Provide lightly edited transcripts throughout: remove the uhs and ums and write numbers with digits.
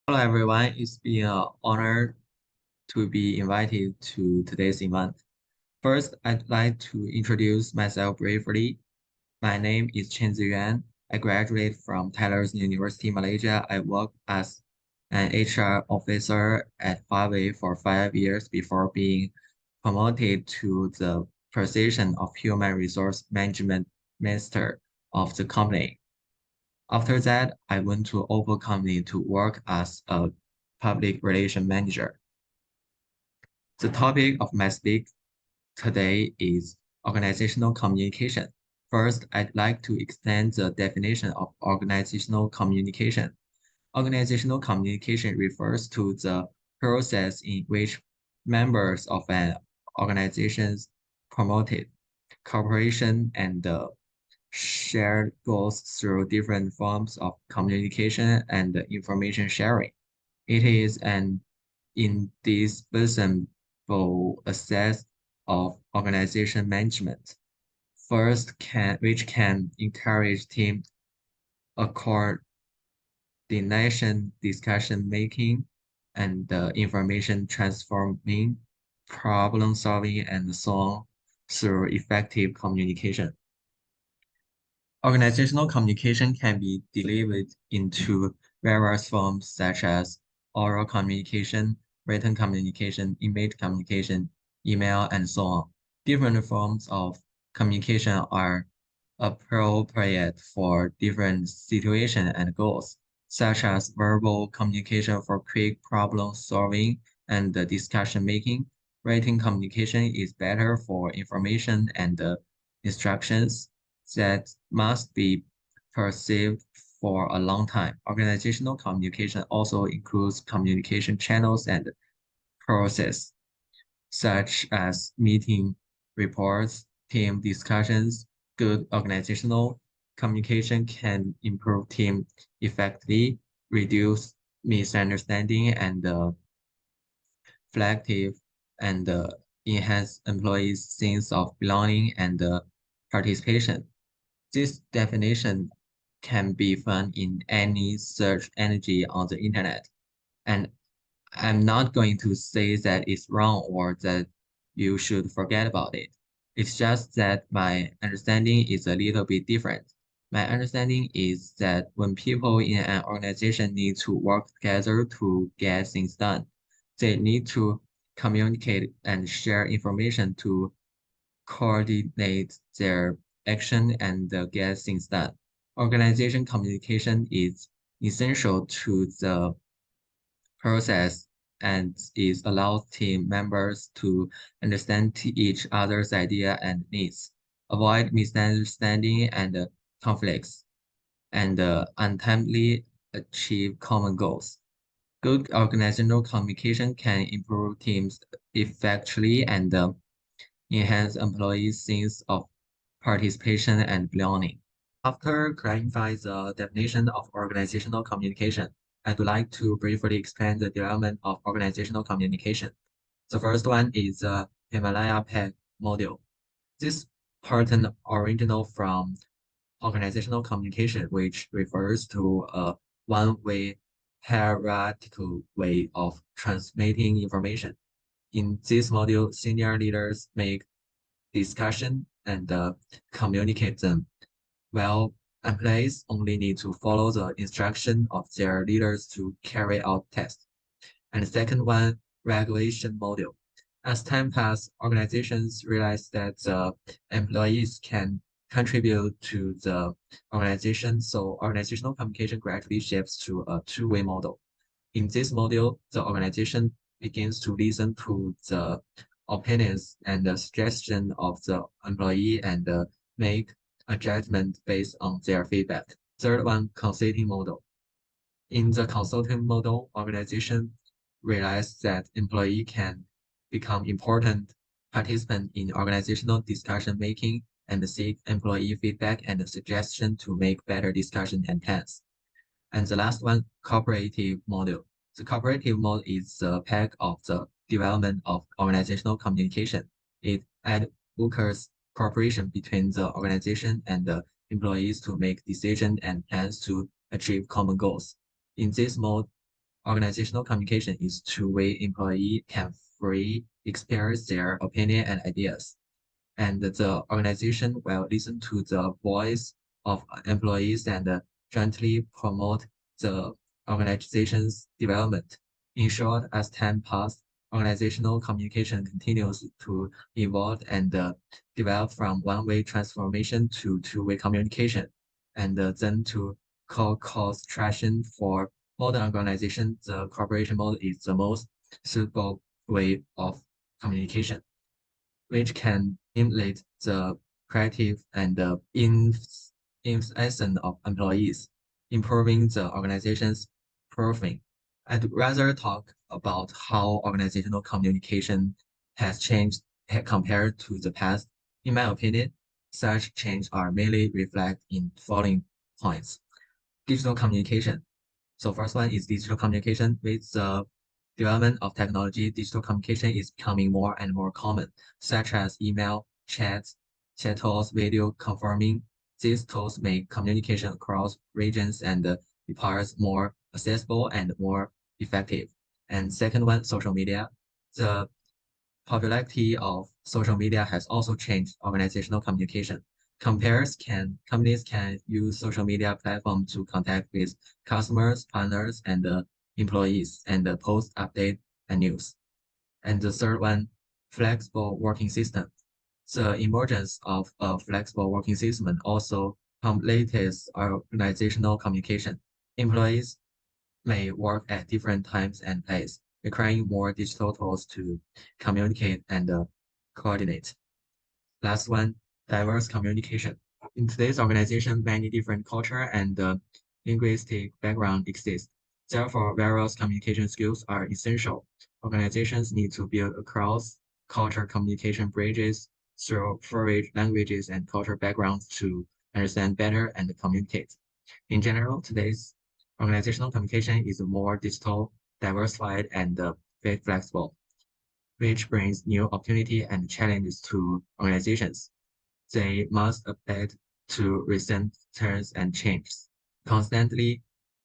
Hello everyone, it's been an honor to be invited to today's event. First, I'd like to introduce myself briefly. My name is Chen Ziyuan. I graduated from Taylor's University, Malaysia. I worked as an HR officer at Huawei for 5 years before being promoted to the position of Human Resource Management Master of the company. After that, I went to Opel Company to work as a public relation manager. The topic of my speak today is organizational communication. First, I'd like to explain the definition of organizational communication. Organizational communication refers to the process in which members of an organization promoted cooperation and shared goals through different forms of communication and information sharing. It is an indispensable aspect of organization management. Which can encourage team coordination, discussion making, and information transforming, problem solving, and so on through effective communication. Organizational communication can be delivered into various forms such as oral communication, written communication, image communication, email, and so on. Different forms of communication are appropriate for different situations and goals, such as verbal communication for quick problem solving and discussion making. Written communication is better for information and instructions that must be perceived for a long time. Organizational communication also includes communication channels and process, such as meeting reports, team discussions. Good organizational communication can improve team effectively, reduce misunderstanding and reflective and enhance employees' sense of belonging and participation. This definition can be found in any search engine on the internet. And I'm not going to say that it's wrong or that you should forget about it. It's just that my understanding is a little bit different. My understanding is that when people in an organization need to work together to get things done, they need to communicate and share information to coordinate their action and get things done. Organization communication is essential to the process and is allows team members to understand each other's idea and needs, avoid misunderstanding and conflicts, and ultimately achieve common goals. Good organizational communication can improve teams effectively and enhance employees' sense of participation and belonging. After clarifying the definition of organizational communication, I'd like to briefly explain the development of organizational communication. The first one is the Himalaya Peg model. This pattern original from organizational communication, which refers to a one-way hierarchical way of transmitting information. In this module, senior leaders make discussion and communicate them, while employees only need to follow the instruction of their leaders to carry out tasks. And the second one, regulation model. As time passes, organizations realize that the employees can contribute to the organization, so organizational communication gradually shifts to a two-way model. In this model, the organization begins to listen to the opinions and the suggestion of the employee and make a judgment based on their feedback. Third one, consulting model. In the consulting model, organization realize that employee can become important participant in organizational discussion making and seek employee feedback and suggestion to make better discussion and plans. And the last one, cooperative model. The cooperative model is the pack of the development of organizational communication. It advocates cooperation between the organization and the employees to make decisions and plans to achieve common goals. In this mode, organizational communication is two-way. Employee can free express their opinion and ideas, and the organization will listen to the voice of employees and jointly promote the organization's development. In short, as time passes, organizational communication continues to evolve and develop from one-way transformation to two-way communication, and then to cause traction for modern organization. The cooperation model is the most suitable way of communication, which can stimulate the creative and the innovation of employees, improving the organization's performance. I'd rather talk about how organizational communication has changed compared to the past. In my opinion, such change are mainly reflected in following points. Digital communication. So first one is digital communication. With the development of technology, digital communication is becoming more and more common, such as email, chat tools, video confirming. These tools make communication across regions and departments more accessible and more effective. And second one, social media. The popularity of social media has also changed organizational communication. Companies can use social media platform to contact with customers, partners, and employees, and post update and news. And the third one, flexible working system. The emergence of a flexible working system also completes organizational communication. Employees may work at different times and places, requiring more digital tools to communicate and coordinate. Last one, diverse communication. In today's organization, many different culture and linguistic background exist. Therefore, various communication skills are essential. Organizations need to build across culture communication bridges through foreign languages and cultural backgrounds to understand better and communicate. In general, today's organizational communication is more digital, diversified, and very flexible, which brings new opportunity and challenges to organizations. They must adapt to recent trends and changes, constantly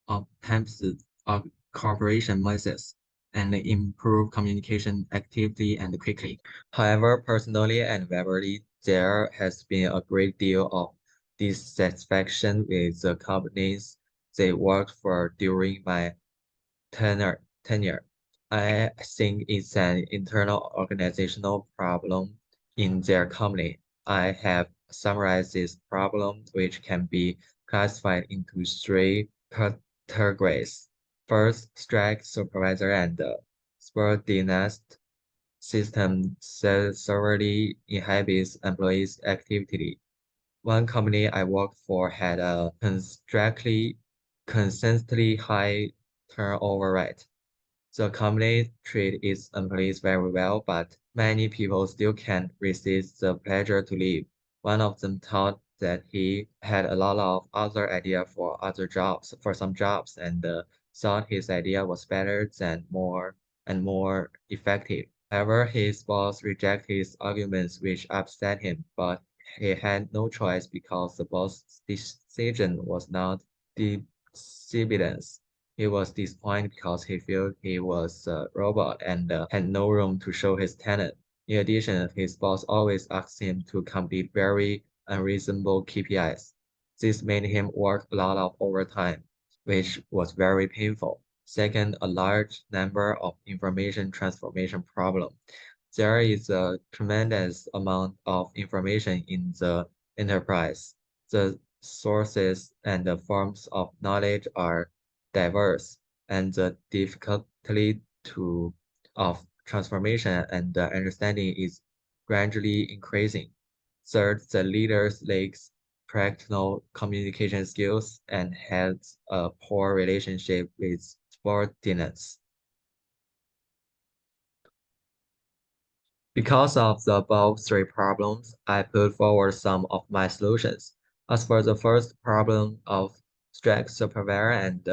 optimize cooperation methods, and improve communication actively and quickly. However, personally and verbally, there has been a great deal of dissatisfaction with the companies they worked for during my tenure. I think it's an internal organizational problem in their company. I have summarized this problem, which can be classified into three categories. First, strike supervisor and subordinate system severely inhibits employees' activity. One company I worked for had a consistently high turnover rate. The company treats its employees very well, but many people still can't resist the pleasure to leave. One of them thought that he had a lot of other ideas for some jobs, and thought his idea was better than more and more effective. However, his boss rejected his arguments, which upset him, but he had no choice because the boss's decision was not disobedience. He was disappointed because he felt he was a robot and had no room to show his talent. In addition, his boss always asked him to complete very unreasonable KPIs. This made him work a lot of overtime, which was very painful. Second, a large number of information transformation problem. There is a tremendous amount of information in the enterprise. The sources and the forms of knowledge are diverse, and the difficulty of transformation and understanding is gradually increasing. Third, the leaders lacks practical communication skills and has a poor relationship with subordinates. Because of the above three problems, I put forward some of my solutions. As for the first problem of strict supervisor and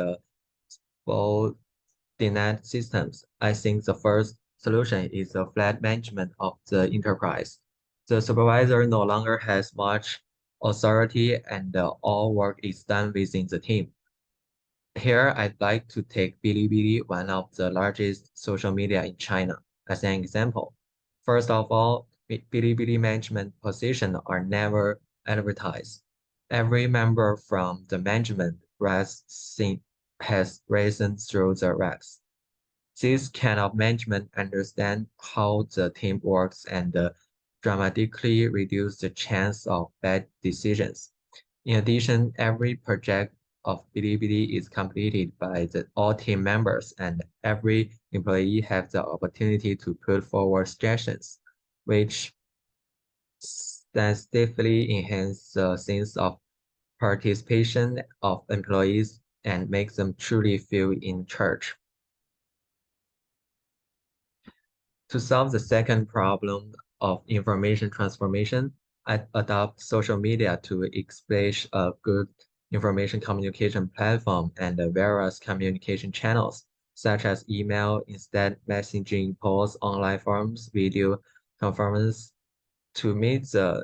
subordinate systems, I think the first solution is the flat management of the enterprise. The supervisor no longer has much authority and all work is done within the team. Here, I'd like to take Bilibili, one of the largest social media in China, as an example. First of all, Bilibili management positions are never advertised. Every member from the management has risen through the ranks. This kind of management understands how the team works and dramatically reduce the chance of bad decisions. In addition, every project of Bilibili is completed by all team members, and every employee has the opportunity to put forward suggestions, which sensitively enhance the sense of participation of employees and makes them truly feel in charge. To solve the second problem of information transformation, I adopt social media to establish a good information communication platform and various communication channels, such as email, instant messaging, polls, online forums, video conference, to meet the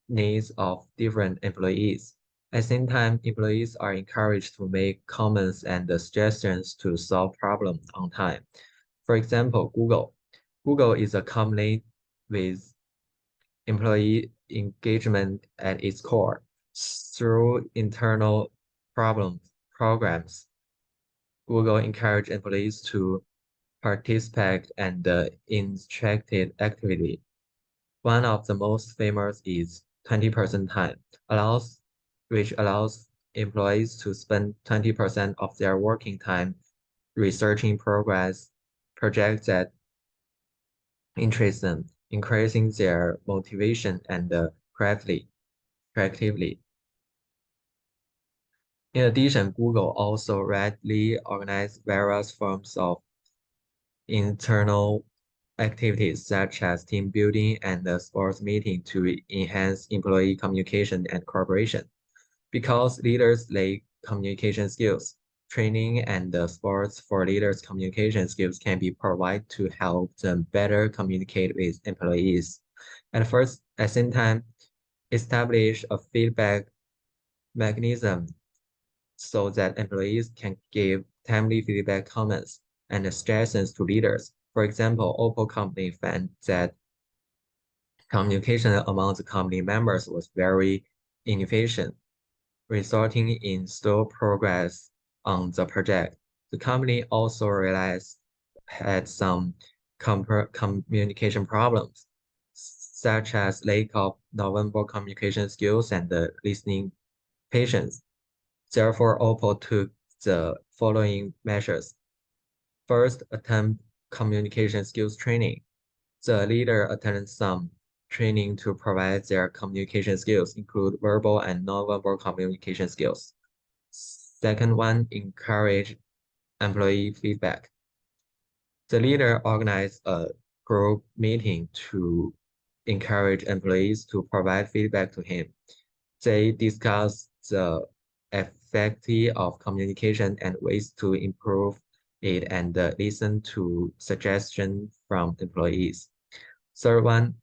needs of different employees. At the same time, employees are encouraged to make comments and suggestions to solve problems on time. For example, Google. Google is a company with employee engagement at its core. Through internal programs, Google encourages employees to participate and interactive activity. One of the most famous is 20% time, which allows employees to spend 20% of their working time researching projects that interest them, increasing their motivation and creatively. In addition, Google also regularly organizes various forms of internal activities such as team building and sports meeting to enhance employee communication and cooperation. Because leaders lack communication skills, training and sports for leaders' communication skills can be provided to help them better communicate with employees. At the same time, establish a feedback mechanism so that employees can give timely feedback comments and suggestions to leaders. For example, Oppo company found that communication among the company members was very inefficient, resulting in slow progress on the project. The company also realized had some communication problems, such as lack of nonverbal communication skills and listening patience. Therefore, Oppo took the following measures. First, attempt communication skills training. The leader attended some training to provide their communication skills, include verbal and nonverbal communication skills. Second one, encourage employee feedback. The leader organized a group meeting to encourage employees to provide feedback to him. They discussed the effectivity of communication and ways to improve it and listen to suggestions from employees. Third one,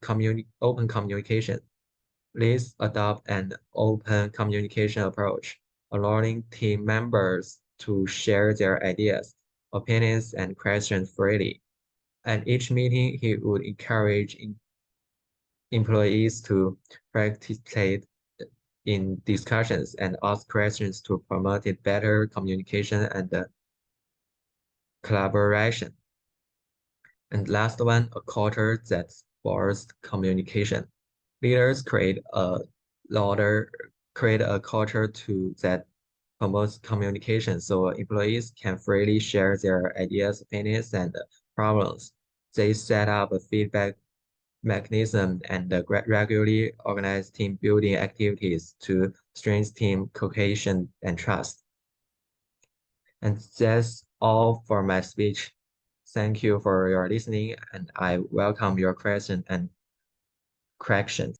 open communication. Please adopt an open communication approach, allowing team members to share their ideas, opinions, and questions freely. At each meeting, he would encourage employees to participate in discussions and ask questions to promote better communication and collaboration. And last one, a culture that supports communication. Leaders louder, create a culture that promotes communication so employees can freely share their ideas, opinions, and problems. They set up a feedback mechanism and regularly organize team building activities to strengthen team cohesion and trust. And that's all for my speech. Thank you for your listening, and I welcome your question and corrections.